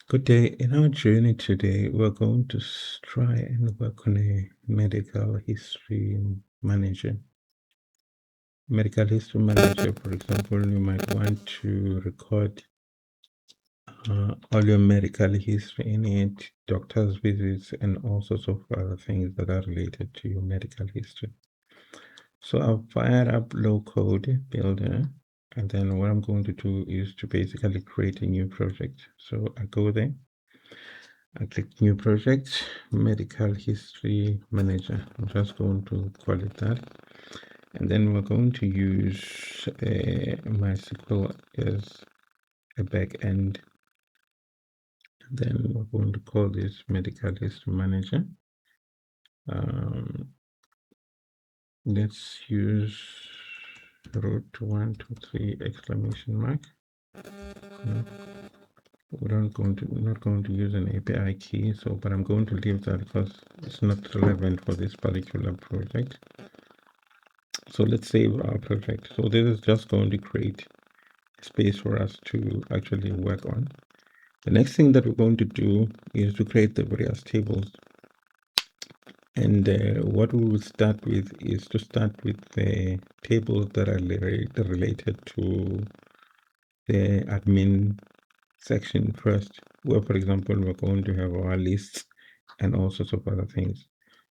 Good day. In our journey today, we're going to try and work on a medical history manager. Medical history manager, for example, you might want to record all your medical history in it, doctor's visits, and all sorts of other things that are related to your medical history. So I've fired up Low Code Builder, and then what I'm going to do is to basically create a new project. So I go there. I click new project, medical history manager. I'm just going to call it that. And then we're going to use MySQL as a backend. Then we're going to call this medical history manager. Let's use root 1, 2, 3 exclamation mark. No. We're not going to use an API key, but I'm going to leave that because it's not relevant for this particular project. So let's save our project. So this is just going to create space for us to actually work on. The next thing that we're going to do is to create the various tables. And what we will start with is to start with the tables that are related to the admin section first, where, for example, we're going to have our lists and all sorts of other things.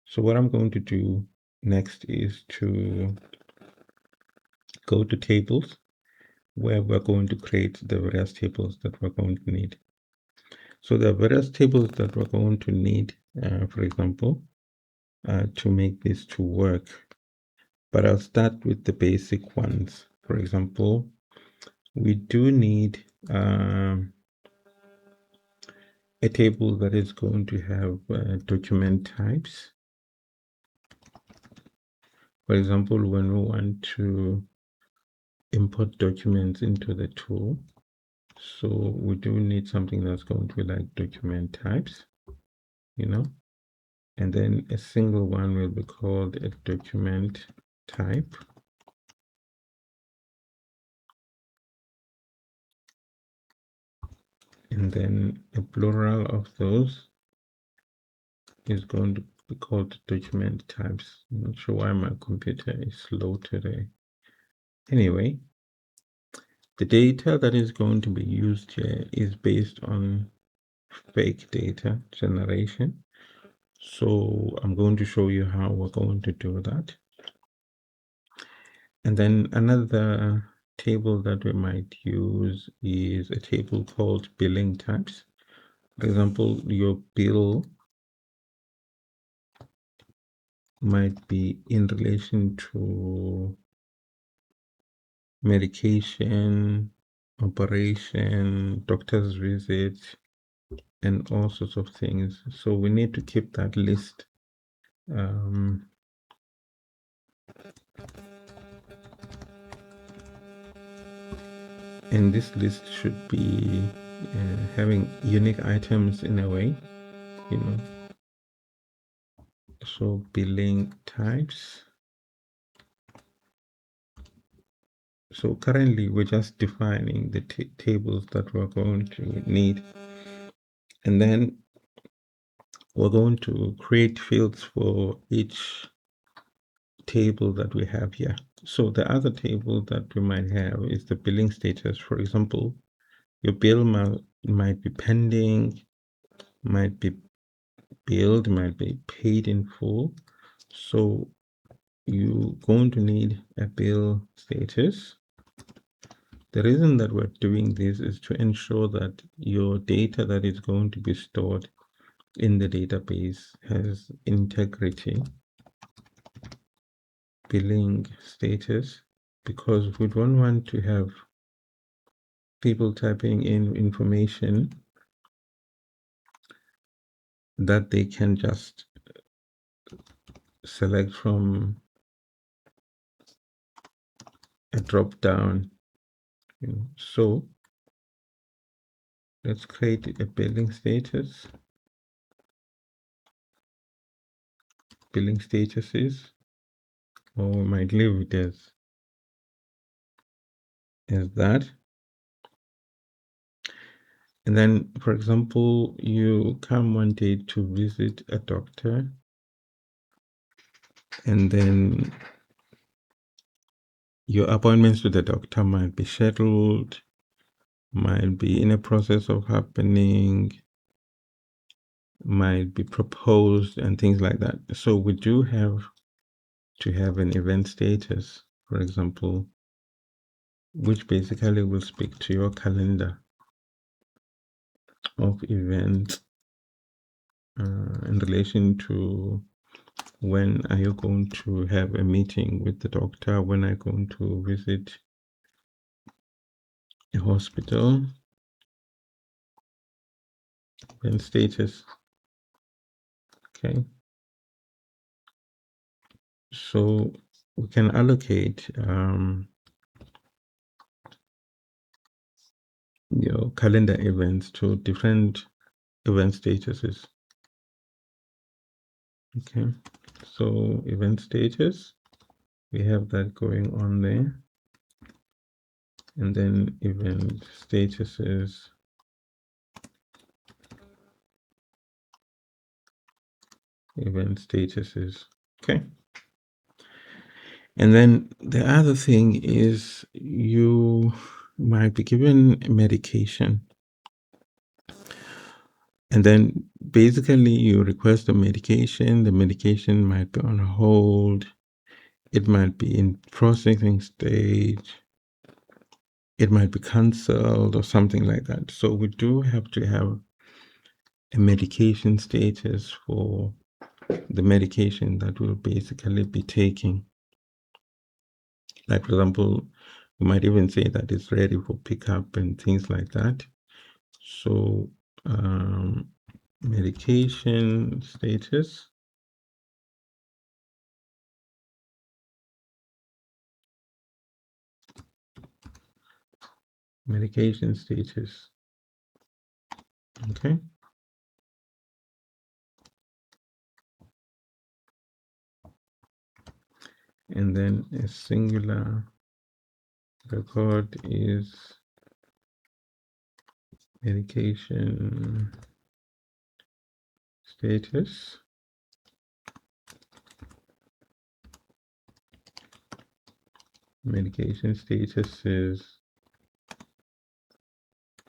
So what I'm going to do next is to go to tables, where we're going to create the various tables that we're going to need. So the various tables that we're going to need, for example, to make this to work. But I'll start with the basic ones. For example, we do need a table that is going to have document types. For example, when we want to import documents into the tool, so we do need something that's going to be like document types, and then a single one will be called a document type. And then a plural of those is going to be called document types. I'm not sure why my computer is slow today. Anyway, the data that is going to be used here is based on fake data generation. So I'm going to show you how we're going to do that. And then another table that we might use is a table called billing types. For example, your bill might be in relation to medication, operation, doctor's visit, and all sorts of things. So we need to keep that list. And this list should be having unique items in a way, So billing types. So currently we're just defining the tables that we're going to need. And then we're going to create fields for each table that we have here. So the other table that we might have is the billing status. For example, your bill might be pending, might be billed, might be paid in full. So you're going to need a bill status. The reason that we're doing this is to ensure that your data that is going to be stored in the database has integrity. Billing status, because we don't want to have people typing in information that they can just select from a drop down. So let's create a billing status. Billing statuses, or we might leave it as that. And then, for example, you come one day to visit a doctor, and then your appointments with the doctor might be scheduled, might be in a process of happening, might be proposed, and things like that. So we do have to have an event status, for example, which basically will speak to your calendar of events in relation to when are you going to have a meeting with the doctor, when are you going to visit a hospital, event status. Okay, so we can allocate your calendar events to different event statuses. Okay, so event status, we have that going on there. And then event statuses, okay. And then the other thing is you might be given medication, and then basically you request the medication might be on hold, it might be in processing stage, it might be cancelled or something like that. So we do have to have a medication status for the medication that we'll basically be taking. Like, for example, you might even say that it's ready for pickup and things like that. So medication status, okay. And then a singular record is medication status. Medication status is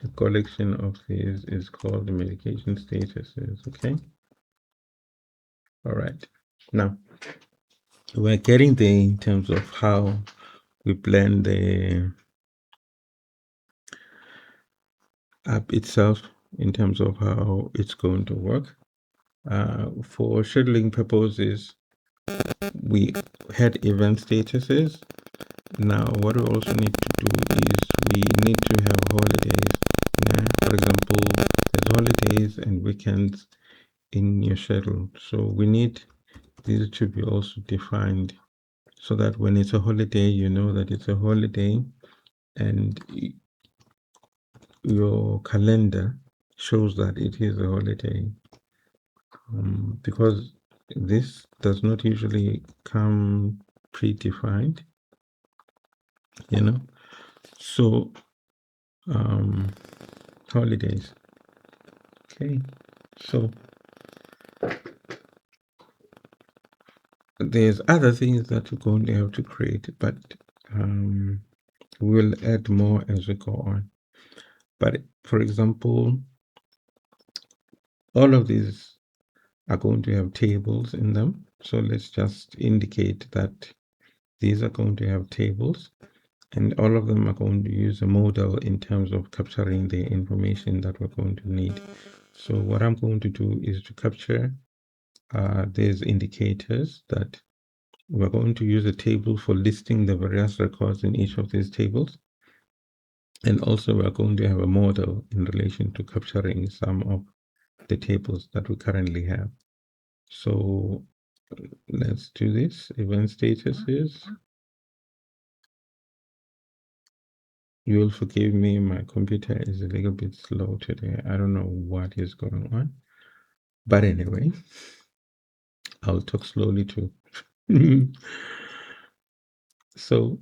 a collection of these is called the medication statuses. Okay. All right. Now we're getting there in terms of how we plan the app itself, in terms of how it's going to work. For scheduling purposes, we had event statuses. Now, what we also need to do is we need to have holidays. For example, there's holidays and weekends in your schedule. So we need these to be also defined so that when it's a holiday, you know that it's a holiday, and your calendar shows that it is a holiday. Because this does not usually come predefined, you know. So holidays. Okay, so there's other things that you're going to have to create, but we'll add more as we go on. But for example, all of these are going to have tables in them. So let's just indicate that these are going to have tables, and all of them are going to use a model in terms of capturing the information that we're going to need. So what I'm going to do is to capture these indicators that we're going to use a table for listing the various records in each of these tables. And also we're going to have a model in relation to capturing some of the tables that we currently have. So let's do this. Event statuses. You will forgive me, my computer is a little bit slow today. I don't know what is going on. But anyway, I'll talk slowly too. So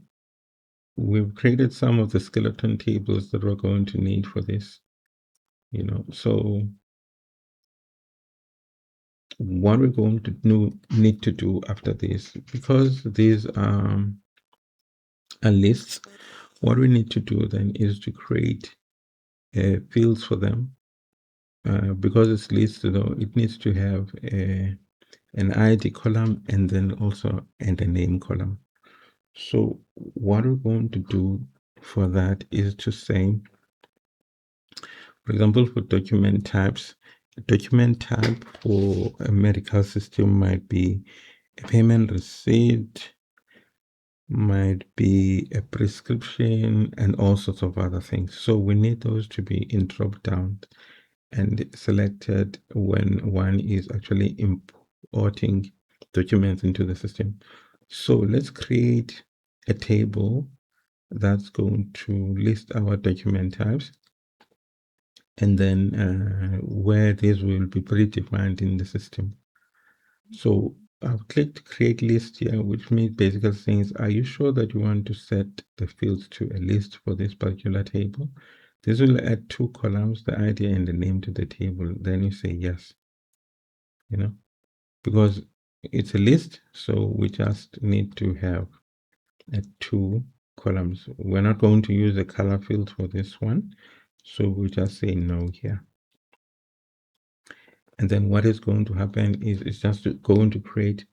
we've created some of the skeleton tables that we're going to need for this. So what we're going to need to do after this, because these are lists, what we need to do then is to create fields for them. Because it's lists, though, it needs to have an ID column and then also a name column. So what we're going to do for that is to say, for example, for document types, a document type for a medical system might be a payment receipt, might be a prescription, and all sorts of other things. So we need those to be in drop down and selected when one is actually importing documents into the system. So let's create a table that's going to list our document types, and then where these will be predefined in the system. So I've clicked create list here, which means basically saying, are you sure that you want to set the fields to a list for this particular table? This will add 2 columns, the ID and the name to the table. Then you say yes, because it's a list. So we just need to have 2 columns. We're not going to use a color field for this one. So we just say no here. And then what is going to happen is it's just going to create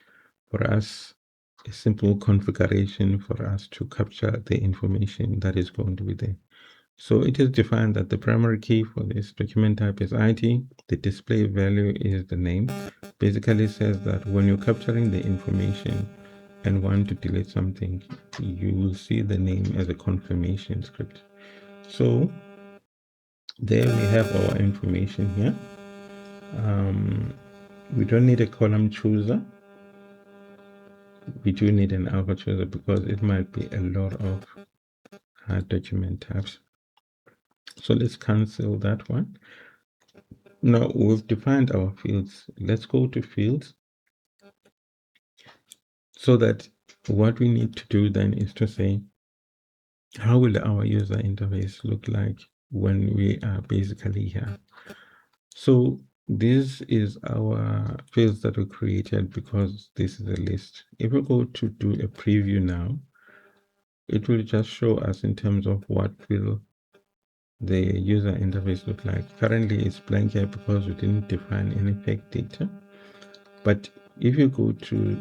for us a simple configuration for us to capture the information that is going to be there. So it is defined that the primary key for this document type is ID. The display value is the name. Basically says that when you're capturing the information and want to delete something, you will see the name as a confirmation script. So there we have our information here. We don't need a column chooser. We do need an alpha chooser because it might be a lot of document types. So let's cancel that one. Now we've defined our fields. Let's go to fields, so that what we need to do then is to say, how will our user interface look like when we are basically here? So this is our fields that we created because this is a list. If we go to do a preview now, it will just show us in terms of what will the user interface look like. Currently it's blank here because we didn't define any fake data. But if you go to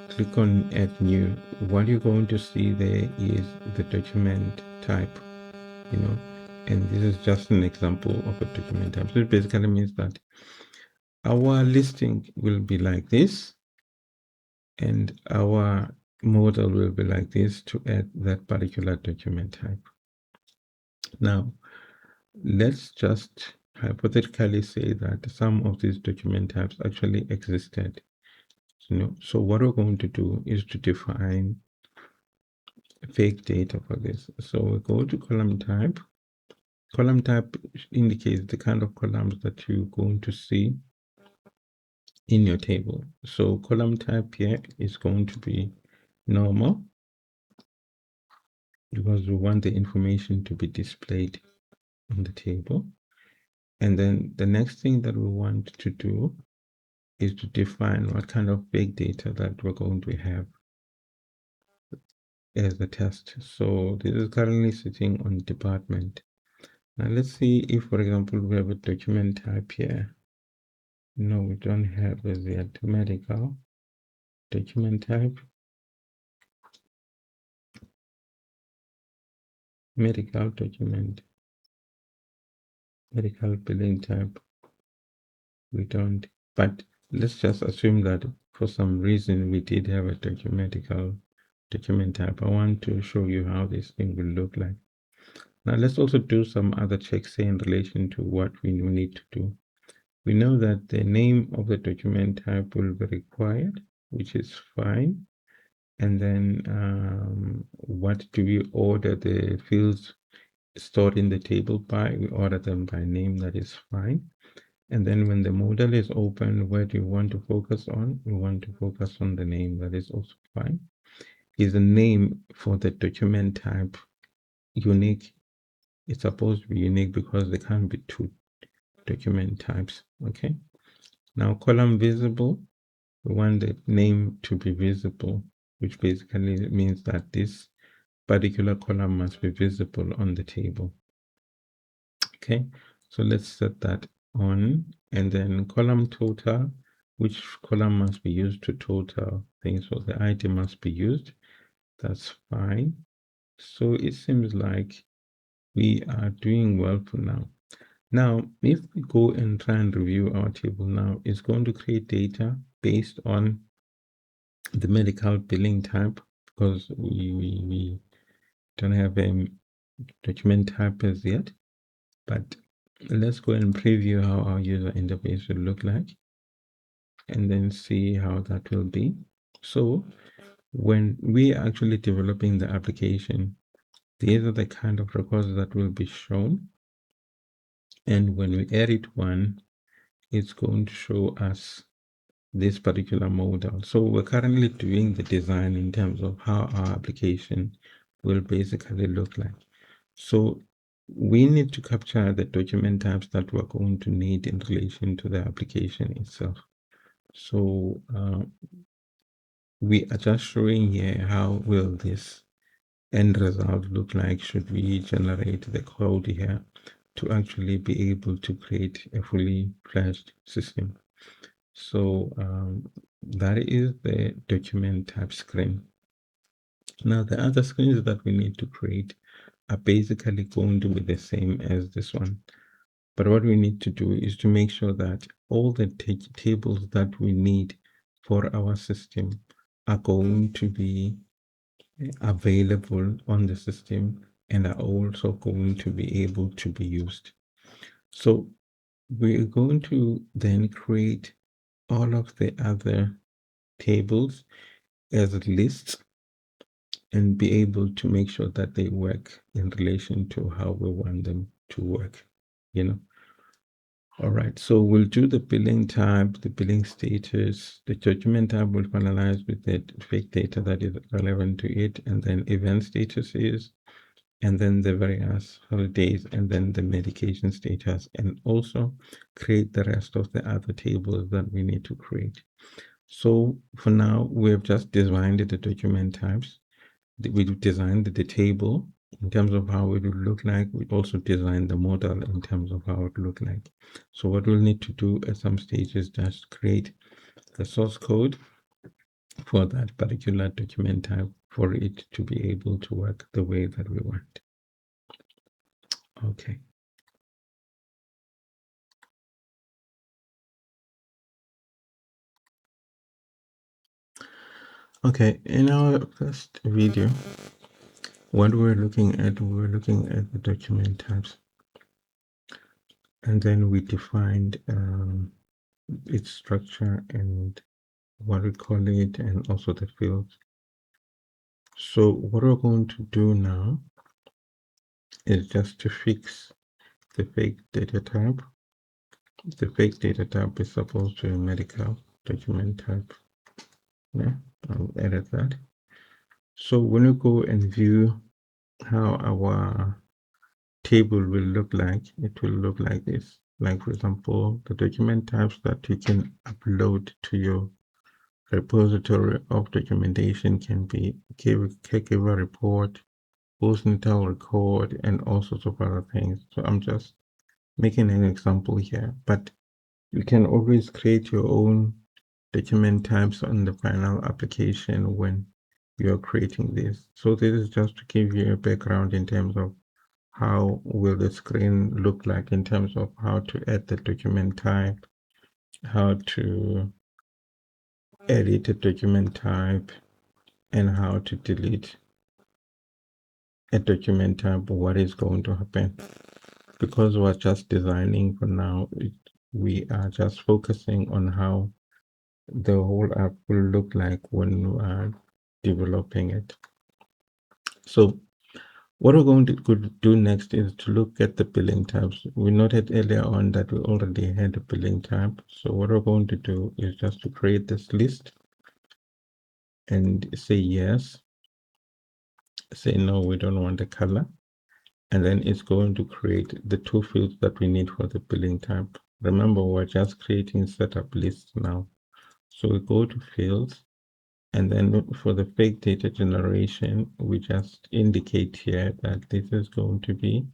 click on add new, what you're going to see there is the document type, and this is just an example of a document type. So it basically means that our listing will be like this, and our model will be like this to add that particular document type. Now, let's just hypothetically say that some of these document types actually existed. So what we're going to do is to define fake data for this. So we go to column type. Column type indicates the kind of columns that you're going to see in your table. So column type here is going to be normal, because we want the information to be displayed on the table. And then the next thing that we want to do is to define what kind of fake data that we're going to have as the test. So this is currently sitting on department. Now let's see if, for example, we have a document type here. No, we don't have as yet medical document type. Medical document, medical billing type. We don't, but let's just assume that for some reason we did have a medical document type. I want to show you how this thing will look like. Now let's also do some other checks in relation to what we need to do. We know that the name of the document type will be required, which is fine. And then what do we order the fields stored in the table by? We order them by name, that is fine. And then when the model is open, where do you want to focus on? We want to focus on the name, that is also fine. Is the name for the document type unique? It's supposed to be unique because there can't be 2 document types. Okay. Now column visible, we want the name to be visible, which basically means that this particular column must be visible on the table. Okay, so let's set that on. And then column total, which column must be used to total things, so the ID must be used. That's fine. So it seems like we are doing well for now. Now, if we go and try and review our table now, it's going to create data based on the medical billing type, because we don't have a document type as yet. But let's go and preview how our user interface will look like, and then see how that will be. So when we are actually developing the application, these are the kind of records that will be shown. And when we edit one, it's going to show us this particular model. So we're currently doing the design in terms of how our application will basically look like. So we need to capture the document types that we're going to need in relation to the application itself. So we are just showing here how will this end result look like should we generate the code here to actually be able to create a fully fledged system. So that is the document type screen. Now the other screens that we need to create are basically going to be the same as this one. But what we need to do is to make sure that all the tables that we need for our system are going to be available on the system and are also going to be able to be used. So we're going to then create all of the other tables as lists and be able to make sure that they work in relation to how we want them to work, you know. All right, so we'll do the billing type, the billing status, the document type will finalize with the fake data that is relevant to it, and then event status is, and then the various holidays, and then the medication status, and also create the rest of the other tables that we need to create. So for now, we have just designed the document types. We designed the table in terms of how it would look like. We also designed the model in terms of how it would look like. So what we'll need to do at some stage is just create the source code for that particular document type for it to be able to work the way that we want. Okay. Okay, in our first video, what we're looking at the document types. And then we defined its structure and what we call it, and also the fields. So what we're going to do now is just to fix the fake data type. The fake data type is supposed to be medical document type. Yeah, I'll edit that. So when you go and view how our table will look like, it will look like this. Like for example, the document types that you can upload to your repository of documentation can be caregiver report, postnatal record, and all sorts of other things. So I'm just making an example here, but you can always create your own document types on the final application when you're creating this. So this is just to give you a background in terms of how will the screen look like in terms of how to add the document type, how to edit a document type, and how to delete a document type, what is going to happen. Because we're just designing for now, we are just focusing on how the whole app will look like when we are developing it. So what we're going to do next is to look at the billing types. We noted earlier on that we already had a billing type. So what we're going to do is just to create this list and say yes, say no, we don't want the color. and then it's going to create the two fields that we need for the billing type. Remember, we're just creating setup lists now. So we go to fields, and then for the fake data generation, we just indicate here that this is going to be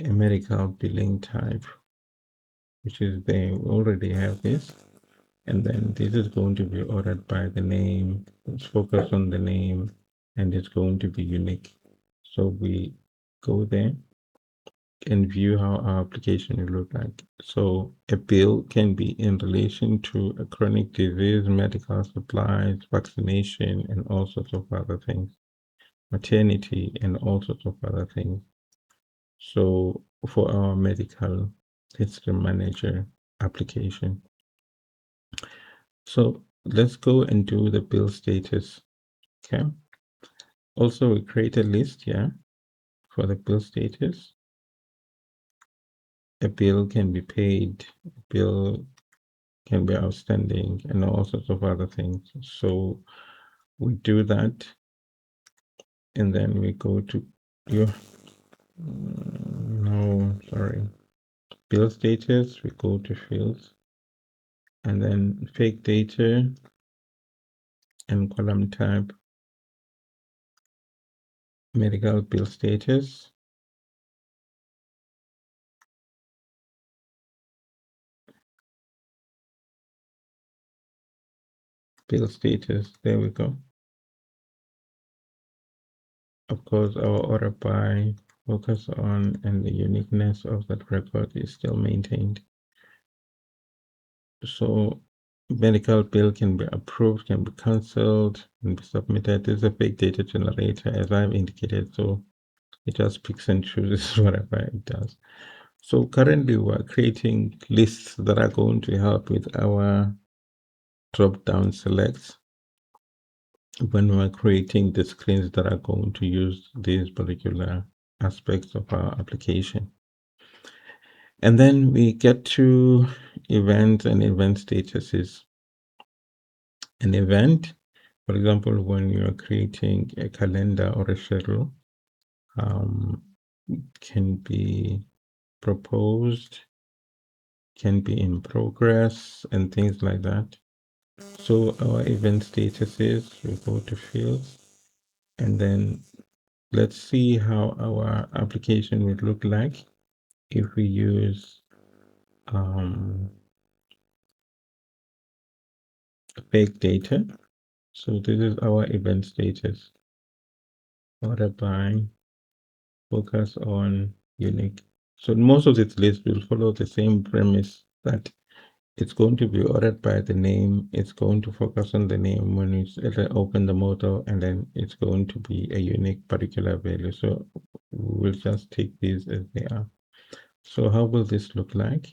a medical billing type, which is there. We already have this. And then this is going to be ordered by the name. Let's focus on the name, and it's going to be unique. So we go there and view how our application will look like. So a bill can be in relation to a chronic disease, medical supplies, vaccination, and all sorts of other things, maternity, and all sorts of other things. So for our medical history manager application. So let's go and do the bill status. Okay. Also, we create a list here for the bill status. A bill can be paid, a bill can be outstanding, and all sorts of other things. So we do that, and then we go to your, no, sorry, bill status, we go to fields, and then fake data and column type, medical bill status, bill status, there we go. Of course, our order by, focus on, and the uniqueness of that record is still maintained. So medical bill can be approved, can be cancelled, and be submitted. This is a fake data generator, as I've indicated. So it just picks and chooses whatever it does. So currently we're creating lists that are going to help with our drop-down selects when we're creating the screens that are going to use these particular aspects of our application. And then we get to events and event statuses. An event, for example, when you're creating a calendar or a schedule, can be proposed, can be in progress, and things like that. So our event statuses, we go to fields, and then let's see how our application would look like if we use fake data. So this is our event status. Order by, focus on, unique. So most of this list will follow the same premise that it's going to be ordered by the name. It's going to focus on the name when we open the model, and then it's going to be a unique particular value. So we'll just take these as they are. So how will this look like?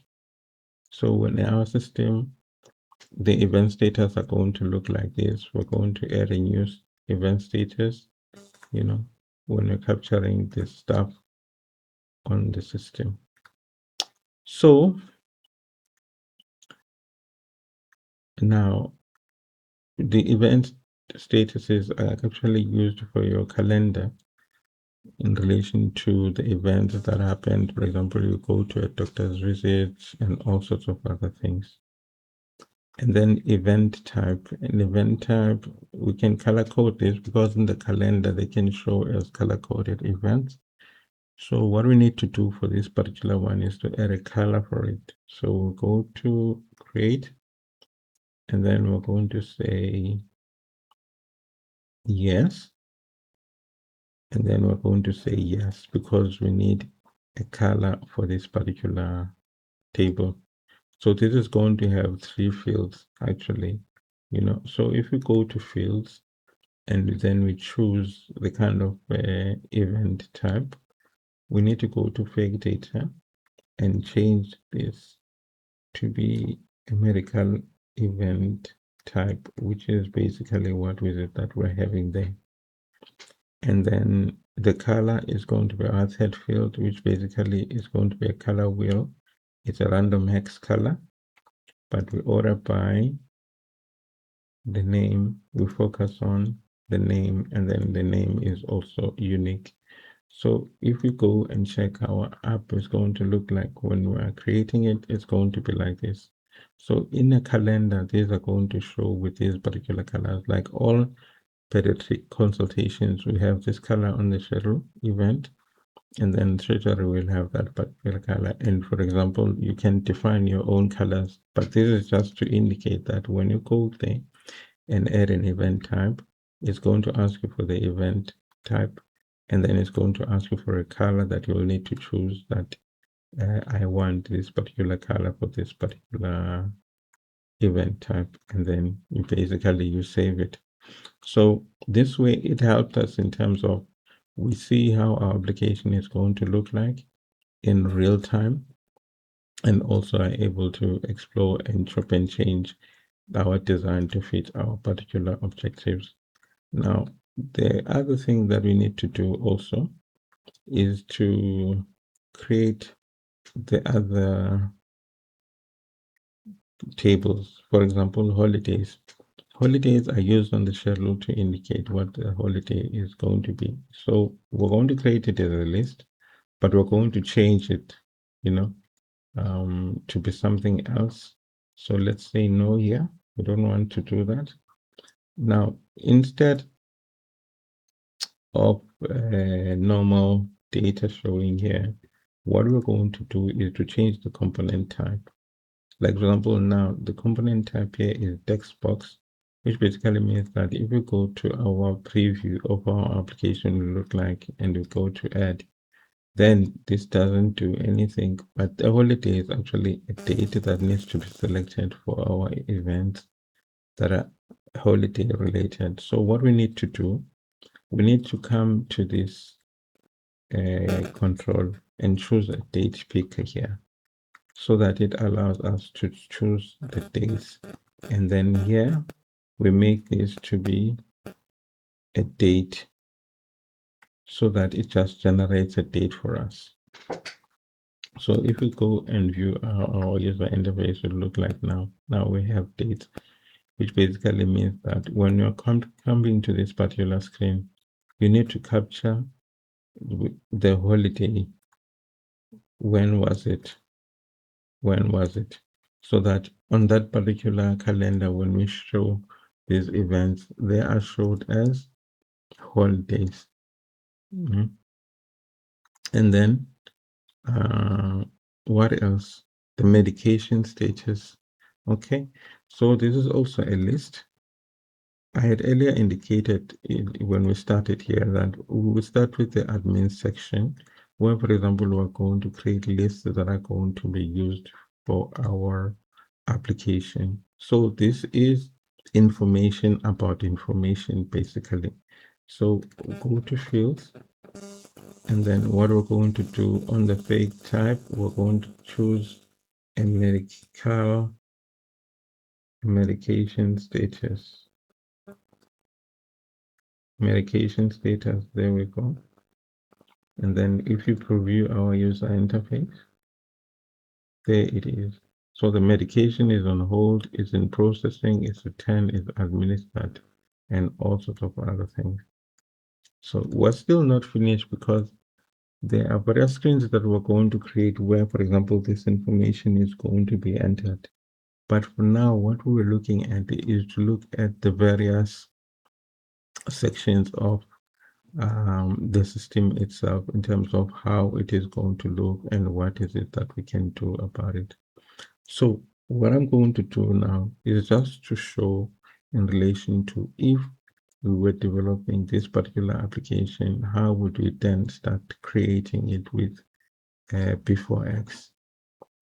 So in our system, the event status are going to look like this. We're going to add a new event status, you know, when we're capturing this stuff on the system. So now the event statuses are actually used for your calendar in relation to the events that happened. For example, you go to a doctor's visit and all sorts of other things. And then event type. An event type, we can color code this because in the calendar they can show as color coded events. So what we need to do for this particular one is to add a color for it. So we'll go to create, and then we're going to say yes. And then we're going to say yes, because we need a color for this particular table. So this is going to have 3 fields actually, you know. So if we go to fields and then we choose the kind of event type, we need to go to fake data and change this to be a medical event type, which is basically what is it that we're having there. And then the color is going to be our third field, which basically is going to be a color wheel. It's a random hex color, but we order by the name. We focus on the name, and then the name is also unique. So if we go and check our app is going to look like when we are creating it, it's going to be like this. So in a calendar, these are going to show with these particular colors. Like all pediatric consultations, we have this color on the schedule event, and then treasury will have that particular color. And for example, you can define your own colors, but this is just to indicate that when you go there and add an event type, it's going to ask you for the event type, and then it's going to ask you for a color that you'll need to choose that I want this particular color for this particular event type, and then you basically you save it. So this way it helped us in terms of we see how our application is going to look like in real time, and also are able to explore and chop and change our design to fit our particular objectives. Now, the other thing that we need to do also is to create the other tables. For example, holidays. Holidays are used on the schedule to indicate what the holiday is going to be. So we're going to create it as a list, but we're going to change it, you know, to be something else. So let's say no here. We don't want to do that. Now, instead of normal data showing here, what we're going to do is to change the component type. Like for example, now the component type here is text box, which basically means that if we go to our preview of our application will look like, and we go to add, then this doesn't do anything, but the holiday is actually a date that needs to be selected for our events that are holiday related. So what we need to do, we need to come to this control and choose a date picker here, so that it allows us to choose the days. And then here we make this to be a date, so that it just generates a date for us. So if we go and view our user interface will look like now we have dates, which basically means that when you're coming to this particular screen, you need to capture the holiday. When was it? So that on that particular calendar, when we show these events, they are showed as holidays. And then what else? The medication status. Okay, so this is also a list. I had earlier indicated when we started here that we will start with the admin section, where, for example, we're going to create lists that are going to be used for our application. So this is information about information, basically. So go to fields, and then what we're going to do on the fake type, we're going to choose a medication status. Medication status, there we go. And then if you preview our user interface, there it is. So the medication is on hold, it's in processing, it's returned, it's administered, and all sorts of other things. So we're still not finished, because there are various screens that we're going to create where, for example, this information is going to be entered. But for now, what we're looking at is to look at the various sections of the system itself, in terms of how it is going to look and what is it that we can do about it. So what I'm going to do now is just to show in relation to if we were developing this particular application, how would we then start creating it with P4X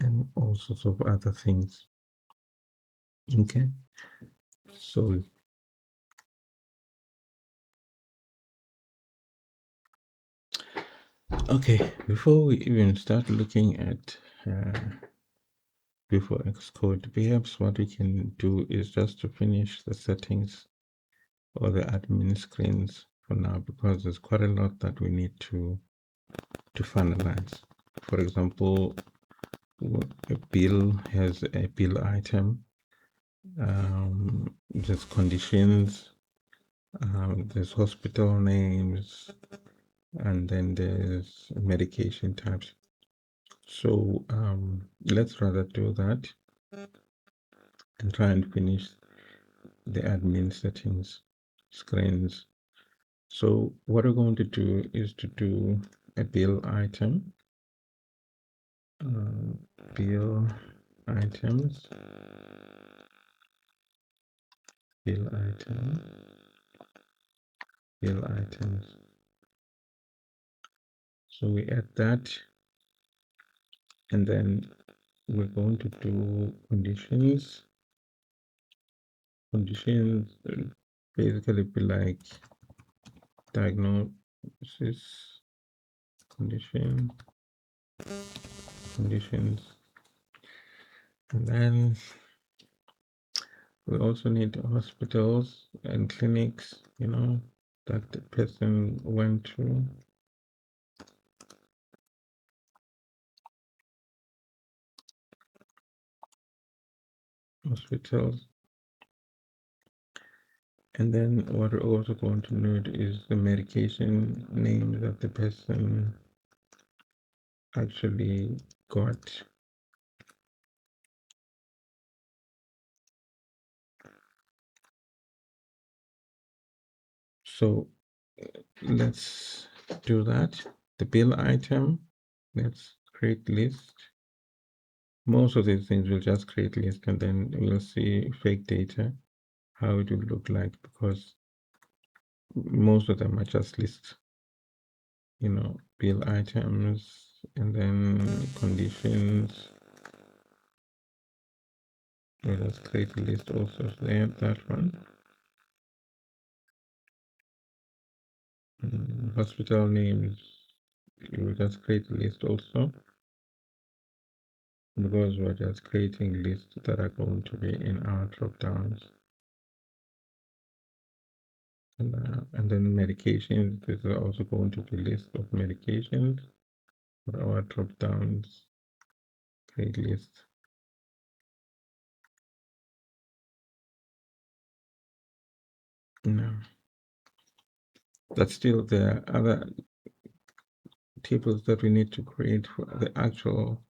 and all sorts of other things. Okay, so okay, before we even start looking at P4X code, perhaps what we can do is just to finish the settings or the admin screens for now, because there's quite a lot that we need to finalize. For example, a bill has a bill item, there's conditions, there's hospital names, and then there's medication types. So let's rather do that and try and finish the admin settings screens. So what we're going to do is to do a bill item, bill items, bill item, bill items. So we add that, and then we're going to do conditions. Conditions basically be like diagnosis, conditions, and then we also need hospitals and clinics, you know, that the person went to. Hospitals. And then what we're also going to need is the medication name that the person actually got. So let's do that. The bill item, let's create list. Most of these things will just create list, and then we'll see fake data, how it will look like, because most of them are just lists, you know, bill items, and then conditions. We'll just create a list also there, that one. Hospital names, you will just create a list also, because we're just creating lists that are going to be in our drop downs. And then medications, this is also going to be list of medications for our drop downs, create list. No, that's still the other tables that we need to create for the actual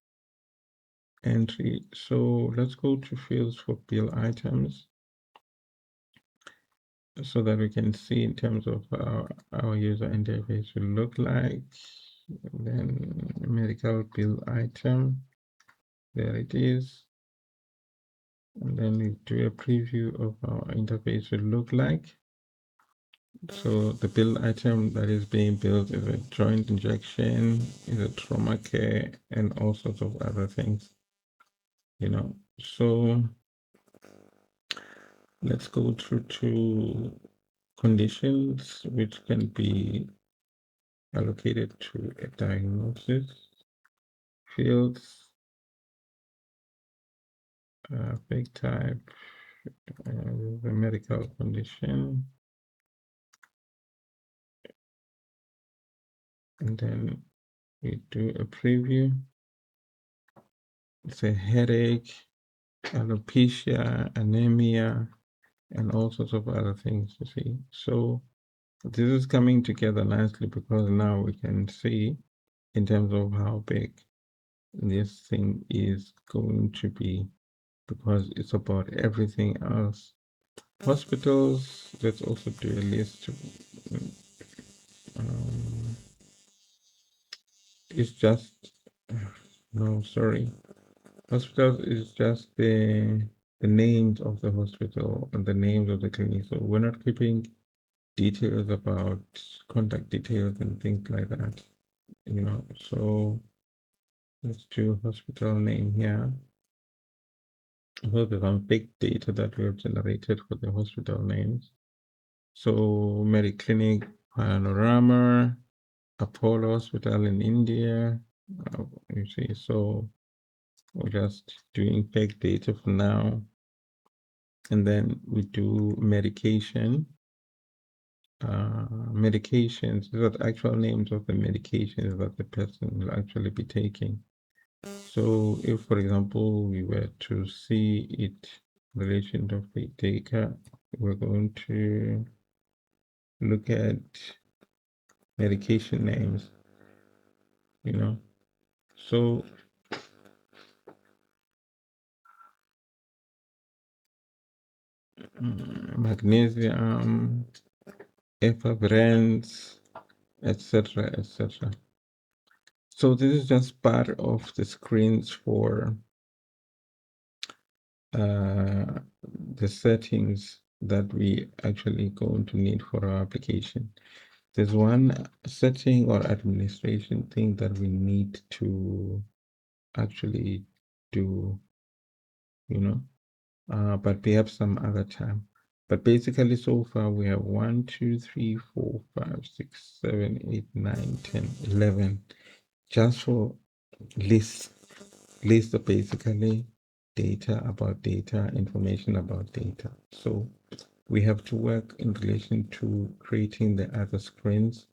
entry. So let's go to fields for bill items, so that we can see in terms of our user interface will look like. Then medical bill item, there it is. And then we do a preview of our interface will look like. So the bill item that is being built is a joint injection, is a trauma care, and all sorts of other things, you know. So let's go through to conditions, which can be allocated to a diagnosis, fields, fake type, the medical condition, and then we do a preview. It's a headache, alopecia, anemia, and all sorts of other things, you see. So this is coming together nicely, because now we can see in terms of how big this thing is going to be, because it's about everything else. Hospitals, let's also do a list. It's just, no, sorry. Hospitals is just the names of the hospital and the names of the clinic. So we're not keeping details about contact details and things like that, you know. So let's do hospital name here. So there's some big data that we have generated for the hospital names. So Mediclinic Panorama, Apollo Hospital in India. You see, so we're just doing fake data for now. And then we do medication. Medications, these are the actual names of the medications that the person will actually be taking. So if, for example, we were to see it in relation to fake data, we're going to look at medication names, So magnesium, efavirenz, etc., etc. So this is just part of the screens for the settings that we actually going to need for our application. There's one setting or administration thing that we need to actually do, but perhaps some other time. But basically, so far we have 1, 2, 3, 4, 5, 6, 7, 8, 9, 10, 11. Just for lists are basically data about data, information about data. So we have to work in relation to creating the other screens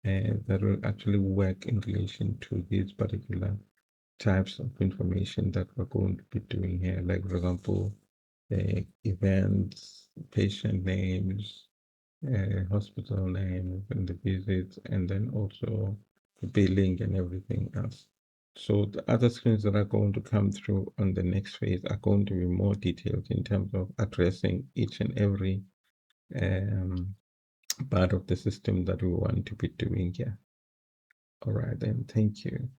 that will actually work in relation to these particular types of information that we're going to be doing here. Like, for example, events, patient names, hospital names, and the visits, and then also the billing and everything else. So the other screens that are going to come through on the next phase are going to be more detailed in terms of addressing each and every part of the system that we want to be doing here. All right, then, thank you.